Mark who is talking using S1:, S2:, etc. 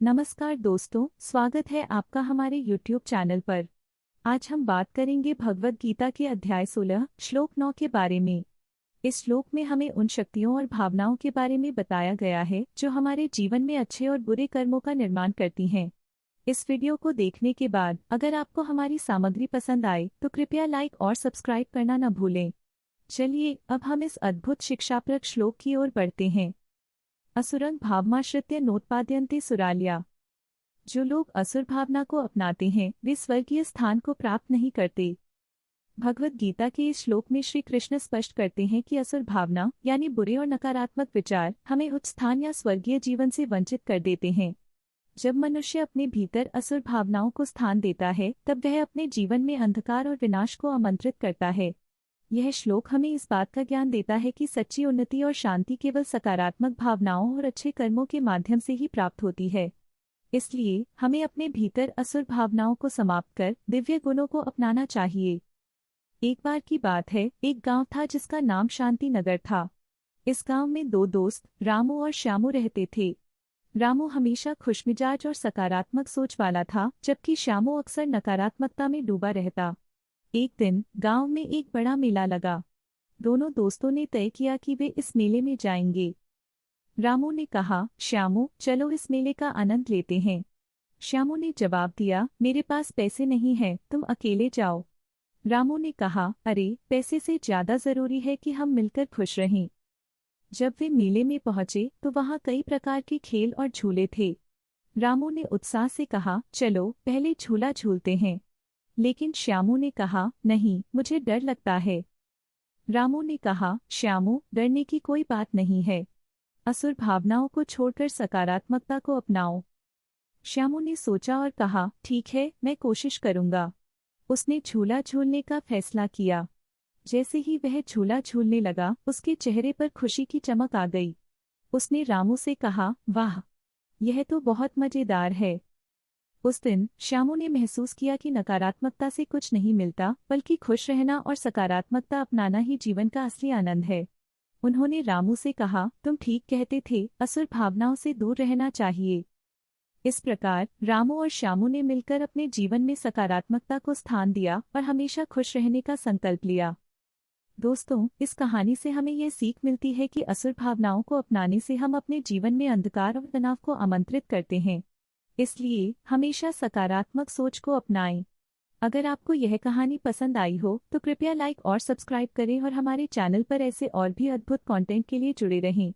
S1: नमस्कार दोस्तों, स्वागत है आपका हमारे YouTube चैनल पर। आज हम बात करेंगे भगवद गीता के अध्याय 16 श्लोक 9 के बारे में। इस श्लोक में हमें उन शक्तियों और भावनाओं के बारे में बताया गया है जो हमारे जीवन में अच्छे और बुरे कर्मों का निर्माण करती हैं। इस वीडियो को देखने के बाद अगर आपको हमारी सामग्री पसंद आए तो कृपया लाइक और सब्सक्राइब करना न भूलें। चलिए अब हम इस अद्भुत शिक्षाप्रद श्लोक की ओर बढ़ते हैं। असुरं भावमाश्रित्य नोत्पाद्यन्ते सुराल्या। जो लोग असुर भावना को अपनाते हैं वे स्वर्गीय स्थान को प्राप्त नहीं करते। भगवद गीता के इस श्लोक में श्री कृष्ण स्पष्ट करते हैं कि असुर भावना यानी बुरे और नकारात्मक विचार हमें उच्च स्थान या स्वर्गीय जीवन से वंचित कर देते हैं। जब मनुष्य अपने भीतर असुर भावनाओं को स्थान देता है तब वह अपने जीवन में अंधकार और विनाश को आमंत्रित करता है। यह श्लोक हमें इस बात का ज्ञान देता है कि सच्ची उन्नति और शांति केवल सकारात्मक भावनाओं और अच्छे कर्मों के माध्यम से ही प्राप्त होती है। इसलिए हमें अपने भीतर असुर भावनाओं को समाप्त कर दिव्य गुणों को अपनाना चाहिए। एक बार की बात है, एक गांव था जिसका नाम शांति नगर था। इस गांव में दो दोस्त रामू और श्यामू रहते थे। रामू हमेशा खुशमिजाज और सकारात्मक सोच वाला था, जबकि श्यामू अक्सर नकारात्मकता में डूबा रहता। एक दिन गांव में एक बड़ा मेला लगा। दोनों दोस्तों ने तय किया कि वे इस मेले में जाएंगे। रामू ने कहा, श्यामू चलो इस मेले का आनंद लेते हैं। श्यामू ने जवाब दिया, मेरे पास पैसे नहीं हैं, तुम अकेले जाओ। रामू ने कहा, अरे पैसे से ज्यादा जरूरी है कि हम मिलकर खुश रहें। जब वे मेले में पहुंचे तो वहां कई प्रकार के खेल और झूले थे। रामू ने उत्साह से कहा, चलो पहले झूला झूलते हैं। लेकिन श्यामू ने कहा, नहीं मुझे डर लगता है। रामू ने कहा, श्यामू डरने की कोई बात नहीं है। असुर भावनाओं को छोड़कर सकारात्मकता को अपनाओ। श्यामू ने सोचा और कहा, ठीक है मैं कोशिश करूंगा। उसने झूला झूलने का फैसला किया। जैसे ही वह झूला झूलने लगा उसके चेहरे पर खुशी की चमक आ गई। उसने रामू से कहा, वाह यह तो बहुत मजेदार है। उस दिन श्यामू ने महसूस किया कि नकारात्मकता से कुछ नहीं मिलता, बल्कि खुश रहना और सकारात्मकता अपनाना ही जीवन का असली आनंद है। उन्होंने रामू से कहा, तुम ठीक कहते थे, असुर भावनाओं से दूर रहना चाहिए। इस प्रकार रामू और श्यामू ने मिलकर अपने जीवन में सकारात्मकता को स्थान दिया और हमेशा खुश रहने का संकल्प लिया। दोस्तों, इस कहानी से हमें यह सीख मिलती है कि असुर भावनाओं को अपनाने से हम अपने जीवन में अंधकार और तनाव को आमंत्रित करते हैं। इसलिए हमेशा सकारात्मक सोच को अपनाएं। अगर आपको यह कहानी पसंद आई हो तो कृपया लाइक और सब्सक्राइब करें और हमारे चैनल पर ऐसे और भी अद्भुत कंटेंट के लिए जुड़े रहें।